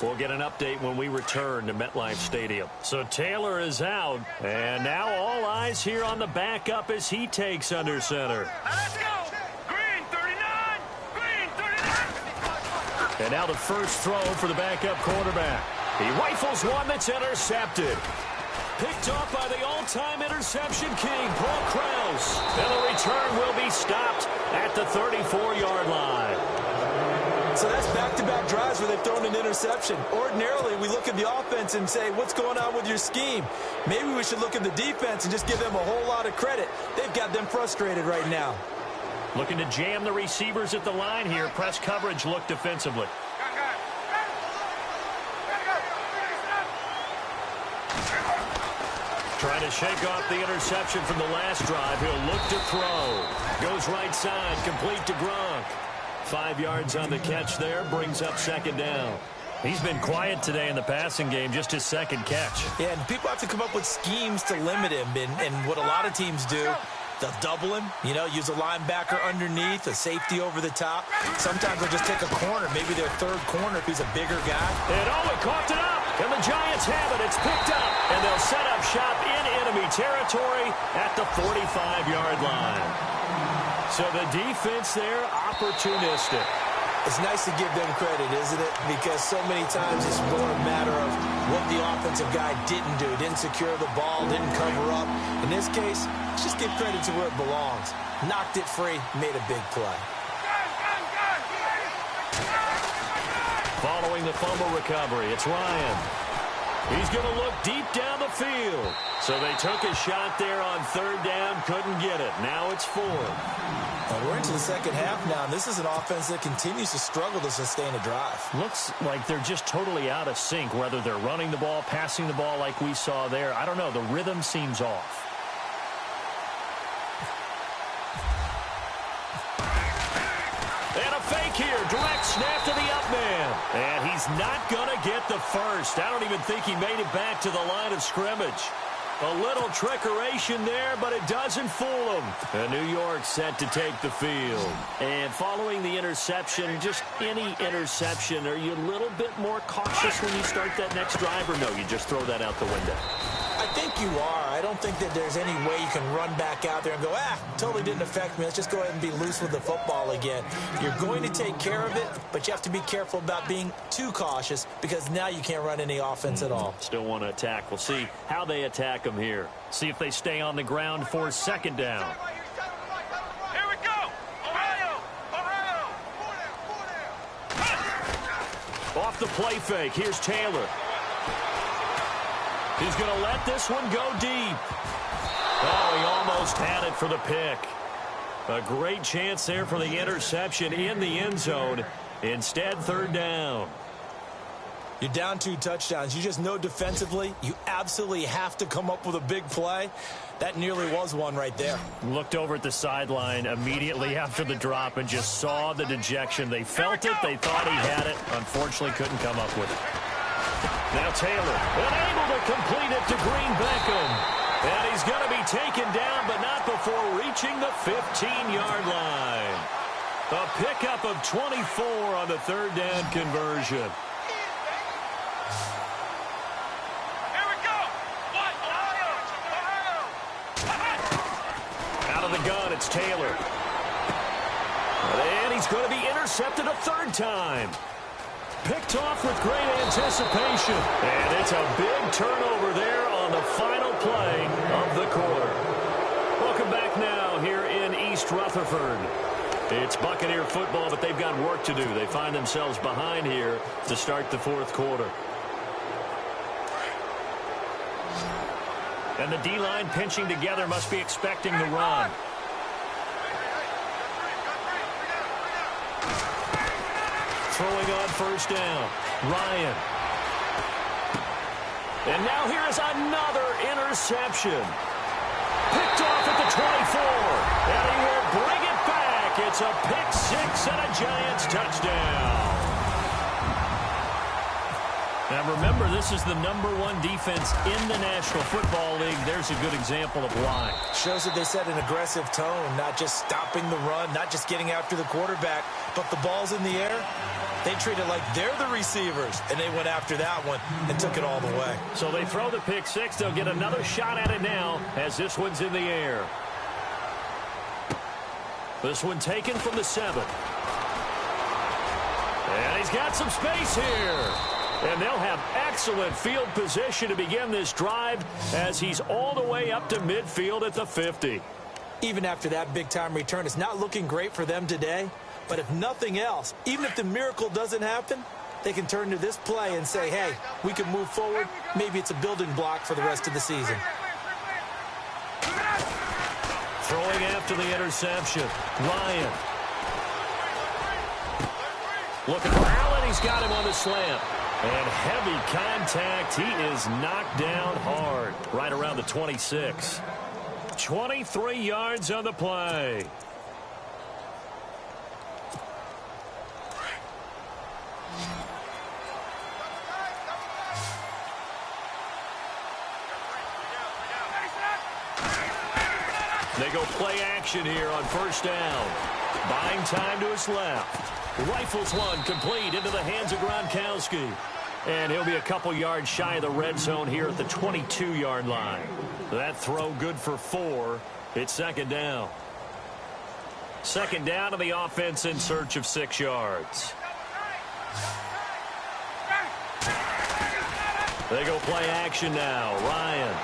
[SPEAKER 5] We'll get an update when we return to MetLife Stadium. So Taylor is out. And now all eyes here on the backup as he takes under center.
[SPEAKER 6] Let's go! Green 39! Green 39!
[SPEAKER 5] And now the first throw for the backup quarterback. He rifles one that's intercepted.
[SPEAKER 3] picked off by the all-time interception king, Paul Krause. And the return will be stopped at the 34-yard line.
[SPEAKER 4] So that's back-to-back drives where they've thrown an interception. Ordinarily, we look at the offense and say, what's going on with your scheme? Maybe we should look at the defense and just give them a whole lot of credit. They've got them frustrated right now.
[SPEAKER 3] Looking to jam the receivers at the line here. Press coverage look defensively. Trying to shake off the interception from the last drive. He'll look to throw. Goes right side, complete to Gronk. 5 yards on the catch there, brings up second down. He's been quiet today in the passing game, just his second catch.
[SPEAKER 4] Yeah, and people have to come up with schemes to limit him. And what a lot of teams do, they'll double him, use a linebacker underneath, a safety over the top. Sometimes they'll just take a corner, maybe their third corner if he's a bigger guy.
[SPEAKER 3] And he coughed it up. And the Giants have it. It's picked up. And they'll set up shop in enemy territory at the 45-yard line. So the defense there, opportunistic.
[SPEAKER 4] It's nice to give them credit, isn't it? Because so many times it's more a matter of what the offensive guy didn't do. Didn't secure the ball, didn't cover up. In this case, let's just give credit to where it belongs. Knocked it free, made a big play.
[SPEAKER 3] Following the fumble recovery, it's Ryan. He's going to look deep down the field. So they took a shot there on third down, couldn't get it. Now it's 4.
[SPEAKER 4] Well, we're into the second half now, and this is an offense that continues to struggle to sustain a drive.
[SPEAKER 3] Looks like they're just totally out of sync, whether they're running the ball, passing the ball like we saw there. I don't know. The rhythm seems off. And a fake here. Direct snap to the up man. And he's not going to get the first. I don't even think he made it back to the line of scrimmage. A little trickeration there, but it doesn't fool him. And New York set to take the field. And following the interception, just any interception, are you a little bit more cautious when you start that next drive, or no, you just throw that out the window?
[SPEAKER 4] I think you are. I don't think that there's any way you can run back out there and go, totally didn't affect me. Let's just go ahead and be loose with the football again. You're going to take care of it, but you have to be careful about being too cautious because now you can't run any offense at all.
[SPEAKER 3] Still want to attack. We'll see how they attack them here. See if they stay on the ground for second down.
[SPEAKER 6] Here we go. Ohio.
[SPEAKER 3] Off the play fake. Here's Taylor. He's going to let this one go deep. Oh, he almost had it for the pick. A great chance there for the interception in the end zone. Instead, third down.
[SPEAKER 4] You're down 2 touchdowns. You just know defensively you absolutely have to come up with a big play. That nearly was one right there.
[SPEAKER 3] Looked over at the sideline immediately after the drop and just saw the dejection. They felt it. They thought he had it. Unfortunately, couldn't come up with it. Now Taylor, unable to complete it to Green Beckham. And he's going to be taken down, but not before reaching the 15-yard line. A pickup of 24 on the third down conversion.
[SPEAKER 6] Here we go. Ohio.
[SPEAKER 3] Out of the gun, it's Taylor. And he's going to be intercepted a third time. Picked off with great anticipation. And it's a big turnover there on the final play of the quarter. Welcome back now here in East Rutherford. It's Buccaneer football, but they've got work to do. They find themselves behind here to start the fourth quarter. And the D-line pinching together must be expecting the run. Throwing on first down, Ryan. And now here is another interception. Picked off at the 24. And he will bring it back. It's a pick-6 and a Giants touchdown. Now remember, this is the #1 defense in the National Football League. There's a good example of why.
[SPEAKER 4] Shows that they set an aggressive tone, not just stopping the run, not just getting after the quarterback, but the ball's in the air. They treat it like they're the receivers, and they went after that one and took it all the way.
[SPEAKER 3] So they throw the pick-6. They'll get another shot at it now as this one's in the air. This one taken from the 7. And he's got some space here. And they'll have excellent field position to begin this drive as he's all the way up to midfield at the 50.
[SPEAKER 4] Even after that big-time return, it's not looking great for them today. But if nothing else, even if the miracle doesn't happen, they can turn to this play and say, hey, we can move forward. Maybe it's a building block for the rest of the season.
[SPEAKER 3] Throwing after the interception, Ryan. Looking for Allen, he's got him on the slant. And heavy contact, he is knocked down hard, right around the 26. 23 yards on the play. They go play action here on first down. Buying time to his left. Rifles one complete into the hands of Gronkowski. And he'll be a couple yards shy of the red zone here at the 22-yard line. That throw good for 4. It's second down. Second down to the offense in search of 6 yards. They go play action now. Ryan.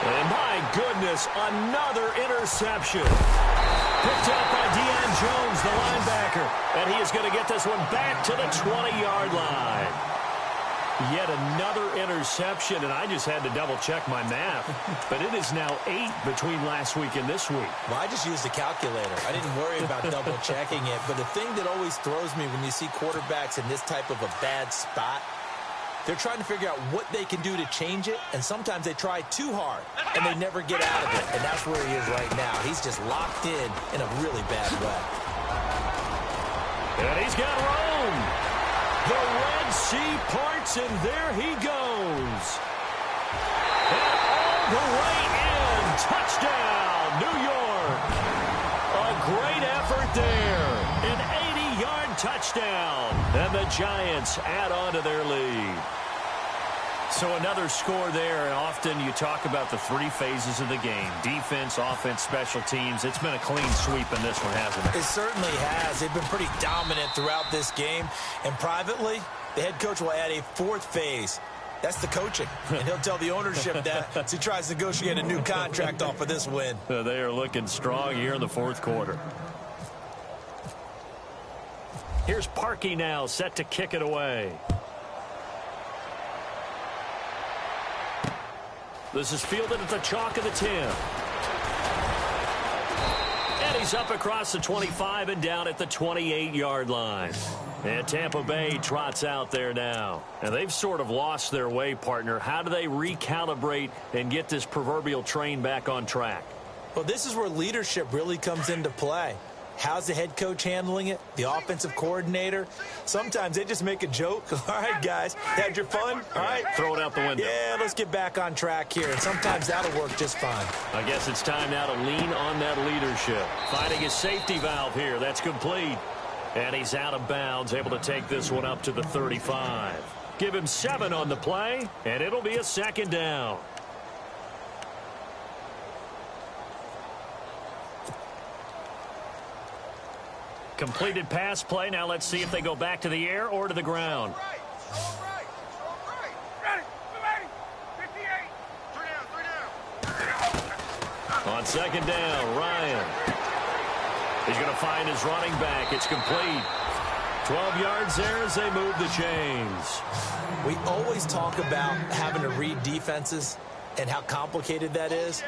[SPEAKER 3] And my goodness, another interception. Picked up by Deion Jones, the linebacker. And he is going to get this one back to the 20-yard line. Yet another interception, and I just had to double-check my math. But it is now 8 between last week and this week.
[SPEAKER 4] Well, I just used a calculator. I didn't worry about double-checking it. But the thing that always throws me when you see quarterbacks in this type of a bad spot, they're trying to figure out what they can do to change it, and sometimes they try too hard, and they never get out of it, and that's where he is right now. He's just locked in a really bad way.
[SPEAKER 3] And he's got room. The Red Sea parts, and there he goes. And all the way in. Touchdown, New York. A great effort there. An 80-yard touchdown. And the Giants add on to their lead. So another score there, and often you talk about the 3 phases of the game. Defense, offense, special teams. It's been a clean sweep in this one, hasn't it?
[SPEAKER 4] It certainly has. They've been pretty dominant throughout this game. And privately, the head coach will add a 4th phase. That's the coaching. And he'll tell the ownership that as he tries to negotiate a new contract off of this win.
[SPEAKER 3] They are looking strong here in the 4th quarter. Here's Parkey now, set to kick it away. This is fielded at the chalk of the 10. And he's up across the 25 and down at the 28-yard line. And Tampa Bay trots out there now. And they've sort of lost their way, partner. How do they recalibrate and get this proverbial train back on track?
[SPEAKER 4] Well, this is where leadership really comes into play. How's the head coach handling it? The offensive coordinator? Sometimes they just make a joke. All right, guys, had your fun? All right.
[SPEAKER 3] Throw it out the window.
[SPEAKER 4] Yeah, let's get back on track here. And sometimes that'll work just fine.
[SPEAKER 3] I guess it's time now to lean on that leadership. Finding his safety valve here. That's complete. And he's out of bounds, able to take this one up to the 35. Give him 7 on the play, and it'll be a second down. Completed pass play. Now let's see if they go back to the air or to the ground. On second down, Ryan. He's going to find his running back. It's complete. 12 yards there as they move the chains.
[SPEAKER 4] We always talk about having to read defenses and how complicated that is.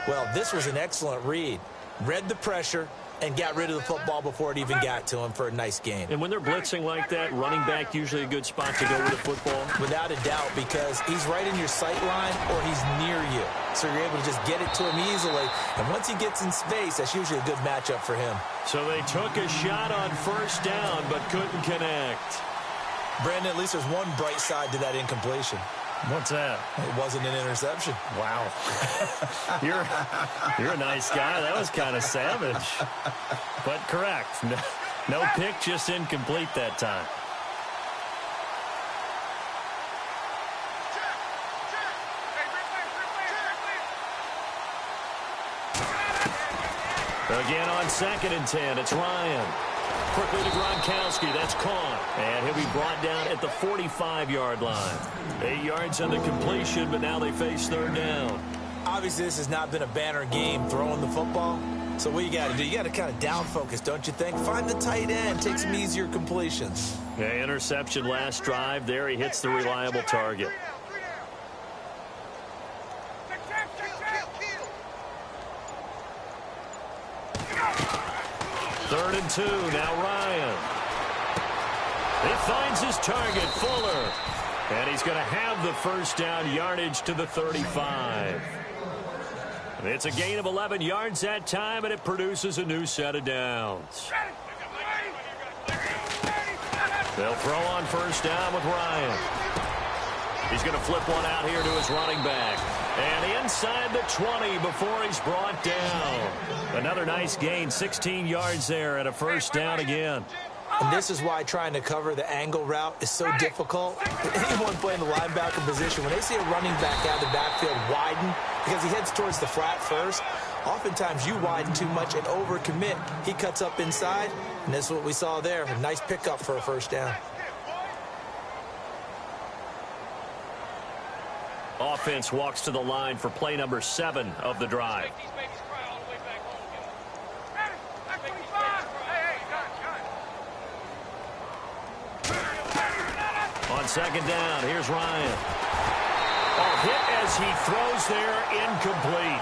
[SPEAKER 4] Well, this was an excellent read. Read the pressure and got rid of the football before it even got to him for a nice gain.
[SPEAKER 3] And when they're blitzing like that, running back usually a good spot to go with the football?
[SPEAKER 4] Without a doubt, because he's right in your sight line or he's near you. So you're able to just get it to him easily. And once he gets in space, that's usually a good matchup for him.
[SPEAKER 3] So they took a shot on first down but couldn't connect.
[SPEAKER 4] Brandon, at least there's one bright side to that incompletion.
[SPEAKER 3] What's that?
[SPEAKER 4] It wasn't an interception.
[SPEAKER 3] Wow. You're a nice guy. That was kind of savage. But correct. No pick, just incomplete that time. Again on 2nd and 10, it's Ryan.
[SPEAKER 5] quickly to Gronkowski. That's caught. And he'll be brought down at the 45-yard line. 8 yards on the completion, but now they face third down.
[SPEAKER 4] Obviously, this has not been a banner game throwing the football. So what you got to do, you got to kind of down focus, don't you think? Find the tight end, take some easier completions.
[SPEAKER 5] Yeah, interception last drive. There he hits the reliable target. Third and 2, now Ryan. He finds his target, Fuller. And he's going to have the first down, yardage to the 35. It's a gain of 11 yards that time, and it produces a new set of downs. They'll throw on first down with Ryan. He's going to flip one out here to his running back. And inside the 20 before he's brought down. Another nice gain, 16 yards there, and a first down again.
[SPEAKER 4] And this is why trying to cover the angle route is so difficult. Anyone playing the linebacker position, when they see a running back out of the backfield widen, because he heads towards the flat first, oftentimes you widen too much and overcommit. He cuts up inside, and that's what we saw there. A nice pickup for a first down.
[SPEAKER 5] Offense walks to the line for play number 7 of the drive. On second down, here's Ryan. Hit as he throws there, incomplete.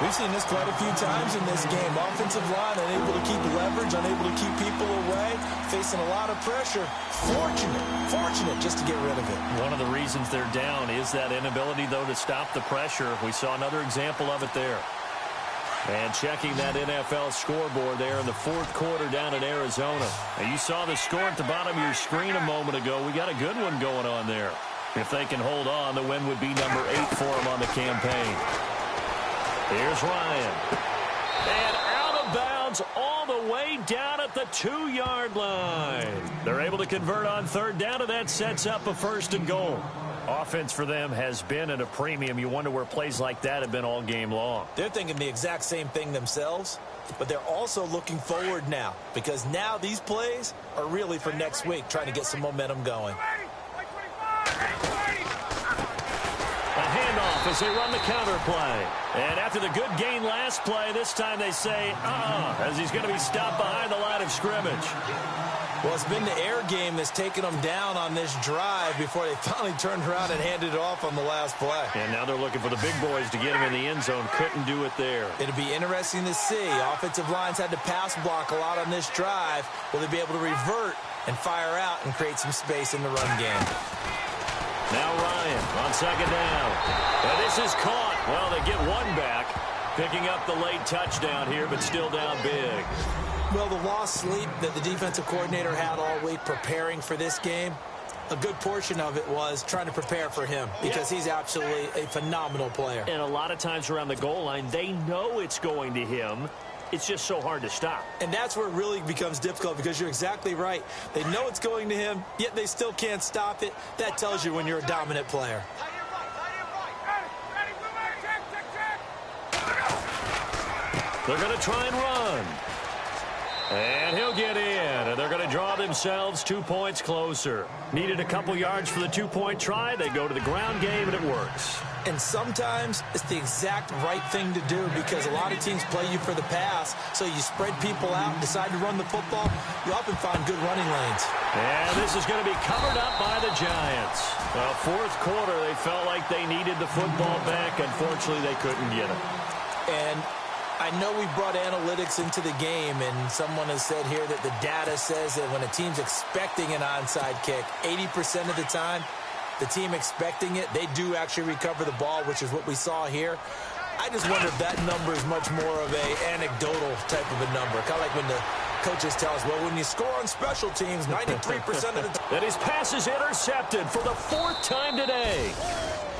[SPEAKER 4] We've seen this quite a few times in this game. Offensive line unable to keep leverage, unable to keep people away, facing a lot of pressure. Fortunate just to get rid of it.
[SPEAKER 5] One of the reasons they're down is that inability, though, to stop the pressure. We saw another example of it there. And checking that NFL scoreboard there in the fourth quarter down in Arizona. And you saw the score at the bottom of your screen a moment ago. We got a good one going on there. If they can hold on, the win would be number 8 for them on the campaign. Here's Ryan. And out of bounds all the way down at the 2-yard line. They're able to convert on third down, and that sets up a first and goal. Offense for them has been at a premium. You wonder where plays like that have been all game long.
[SPEAKER 4] They're thinking the exact same thing themselves, but they're also looking forward now, because now these plays are really for next week, trying to get some momentum going.
[SPEAKER 5] A handoff as they run the counter play. And after the good gain last play, this time they say, as he's going to be stopped behind the line of scrimmage.
[SPEAKER 4] Well, it's been the air game that's taken them down on this drive before they finally turned around and handed it off on the last play.
[SPEAKER 5] And now they're looking for the big boys to get him in the end zone. Couldn't do it there.
[SPEAKER 4] It'll be interesting to see. Offensive lines had to pass block a lot on this drive. Will they be able to revert and fire out and create some space in the run game?
[SPEAKER 5] Now Ryan on second down. And this is caught. Well, they get one back, picking up the late touchdown here, but still down big.
[SPEAKER 4] Well, the lost sleep that the defensive coordinator had all week preparing for this game, a good portion of it was trying to prepare for him, because he's absolutely a phenomenal player.
[SPEAKER 5] And a lot of times around the goal line, they know it's going to him. It's just so hard to stop.
[SPEAKER 4] And that's where it really becomes difficult, because you're exactly right. They know it's going to him, yet they still can't stop it. That tells you when you're a dominant player.
[SPEAKER 5] They're going to try and run. And he'll get in, and they're going to draw themselves 2 points closer. Needed a couple yards for the 2-point try. They go to the ground game, and it works.
[SPEAKER 4] And sometimes it's the exact right thing to do, because a lot of teams play you for the pass, so you spread people out and decide to run the football. You often find good running lanes.
[SPEAKER 5] And this is going to be covered up by the Giants. Well, fourth quarter, they felt like they needed the football back. Unfortunately, they couldn't get it.
[SPEAKER 4] And I know we brought analytics into the game, and someone has said here that the data says that when a team's expecting an onside kick, 80% of the time, the team expecting it, they do actually recover the ball, which is what we saw here. I just wonder if that number is much more of an anecdotal type of a number. Kind of like when the coaches tell us, well, when you score on special teams, 93% of the time.
[SPEAKER 5] And his pass is intercepted for the 4th time today.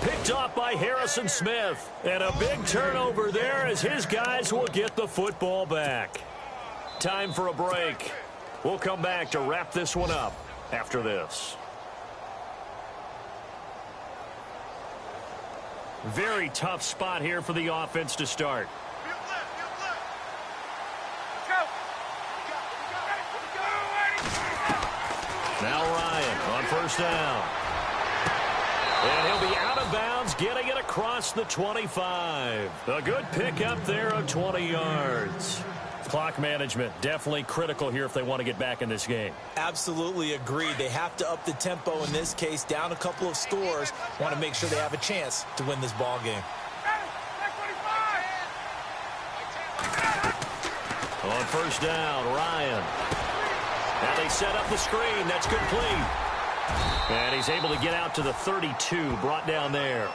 [SPEAKER 5] Picked off by Harrison Smith. And a big turnover there as his guys will get the football back. Time for a break. We'll come back to wrap this one up after this. Very tough spot here for the offense to start. Now Ryan on first down. And he'll be out of bounds, getting it across the 25. A good pickup there of 20 yards. Clock management, definitely critical here if they want to get back in this game.
[SPEAKER 4] Absolutely agree. They have to up the tempo in this case, down a couple of scores. Want to make sure they have a chance to win this ball game.
[SPEAKER 5] On first down, Ryan. And they set up the screen. That's complete. And he's able to get out to the 32, brought down there.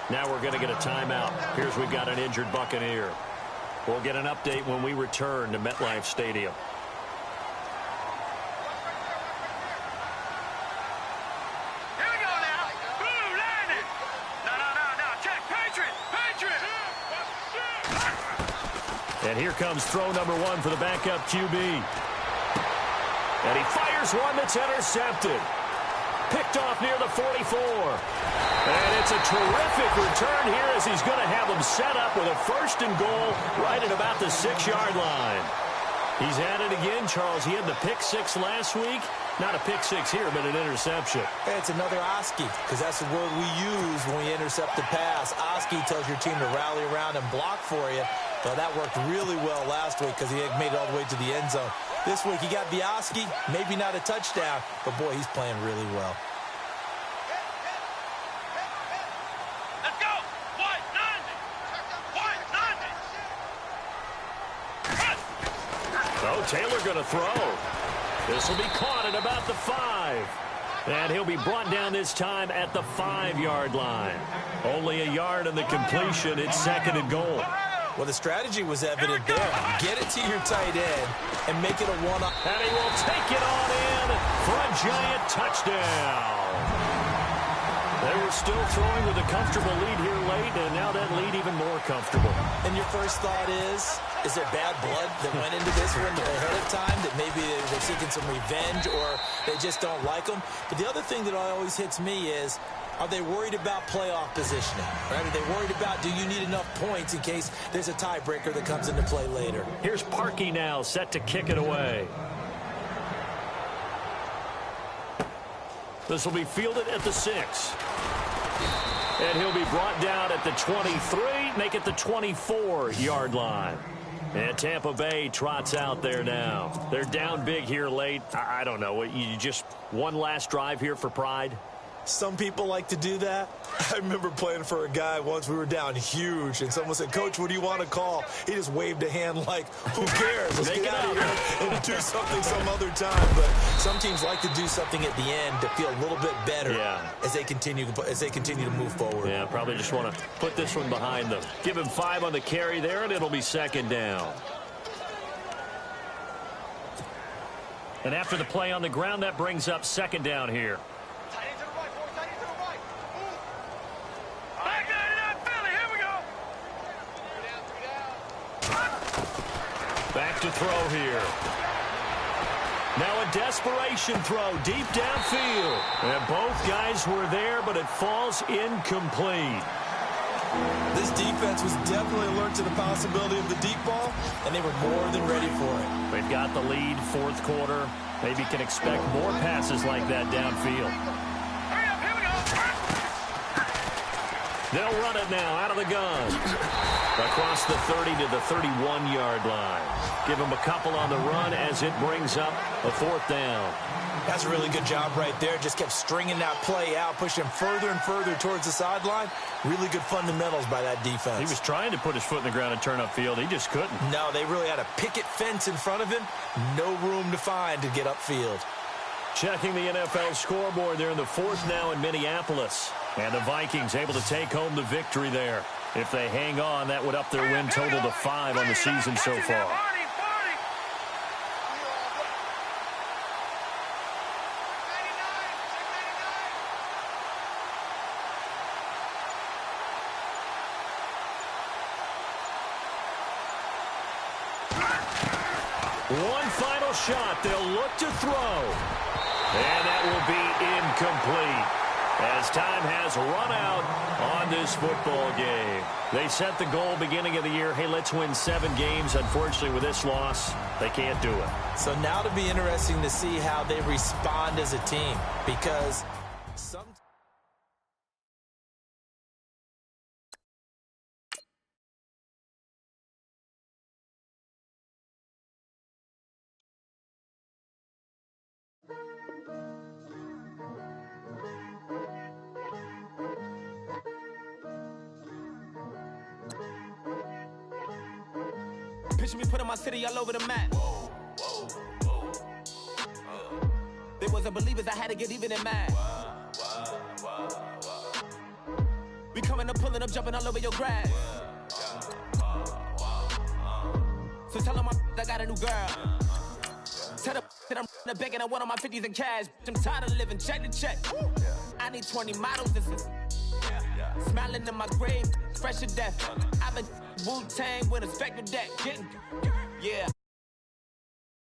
[SPEAKER 5] Now we're going to get a timeout. Here's we've got an injured Buccaneer. We'll get an update when we return to MetLife Stadium.
[SPEAKER 6] Here we go now. Blue, line it. No. Check. Patriot.
[SPEAKER 5] And here comes throw number 1 for the backup QB. And he fires one that's intercepted. Picked off near the 44. And it's a terrific return here as he's going to have them set up with a 1st and goal right at about the 6-yard line. He's at it again, Charles. He had the pick 6 last week. Not a pick 6 here, but an interception.
[SPEAKER 4] Hey, it's another Oski, because that's the word we use when we intercept the pass. Oski tells your team to rally around and block for you. Well, that worked really well last week because he had made it all the way to the end zone. This week he got the Oski, maybe not a touchdown, but boy, he's playing really well.
[SPEAKER 6] Let's go. White, 90.
[SPEAKER 5] Oh, Taylor going to throw. This will be caught at about the 5. And he'll be brought down this time at the 5-yard line. Only a yard on the completion. It's 2nd and goal.
[SPEAKER 4] Well, the strategy was evident there. Get it to your tight end and make it a one-up.
[SPEAKER 5] And he will take it on in for a giant touchdown. They were still throwing with a comfortable lead here late, and now that lead even more comfortable.
[SPEAKER 4] And your first thought is there bad blood that went into this one ahead of time, that maybe they're seeking some revenge or they just don't like them? But the other thing that always hits me is, are they worried about playoff positioning? Right? Are they worried about, do you need enough points in case there's a tiebreaker that comes into play later?
[SPEAKER 5] Here's Parkey now, set to kick it away. This will be fielded at the 6. And he'll be brought down at the 23, make it the 24-yard line. And Tampa Bay trots out there now. They're down big here late. I don't know. You just one last drive here for pride?
[SPEAKER 4] Some people like to do that. I remember playing for a guy once. We were down huge, and someone said, "Coach, what do you want to call?" He just waved a hand like, who cares? Let's get out of here and do something some other time. But some teams like to do something at the end to feel a little bit better as they continue to move forward.
[SPEAKER 5] Yeah, probably just want to put this one behind them. Give him 5 on the carry there, and it'll be 2nd down. And after the play on the ground, that brings up 2nd down here. Back to throw here. Now a desperation throw deep downfield. And both guys were there, but it falls incomplete.
[SPEAKER 4] This defense was definitely alert to the possibility of the deep ball, and they were more than ready for it.
[SPEAKER 5] They've got the lead, 4th quarter. Maybe can expect more passes like that downfield.
[SPEAKER 6] Hurry up, here we go.
[SPEAKER 5] They'll run it now out of the gun. Across the 30 to the 31-yard line. Give them a couple on the run as it brings up a 4th down.
[SPEAKER 4] That's a really good job right there. Just kept stringing that play out, pushing further and further towards the sideline. Really good fundamentals by that defense.
[SPEAKER 5] He was trying to put his foot in the ground and turn upfield. He just couldn't.
[SPEAKER 4] No, they really had a picket fence in front of him. No room to find to get upfield.
[SPEAKER 5] Checking the NFL scoreboard there in the 4th now in Minneapolis. And the Vikings able to take home the victory there. If they hang on, that would up their win total to 5 on the season so far. One final shot. They'll look to throw. And that will be incomplete.
[SPEAKER 3] as time has run out on this football game. They set the goal beginning of the year, hey, let's win 7 games. Unfortunately, with this loss, they can't do it.
[SPEAKER 4] So now to be interesting to see how they respond as a team, because some...
[SPEAKER 1] Picture me putting my city all over the map. They wasn't believers, I had to get even in mad. We coming up, pulling up, jumping all over your grass. So tell them I got a new girl. Tell them that I'm begging, I want all my 50s in cash. I'm tired of living check to check. I need 20 models, this is smiling in my grave, fresh to death. I've been Wu-Tang with a spectral deck, getting, yeah.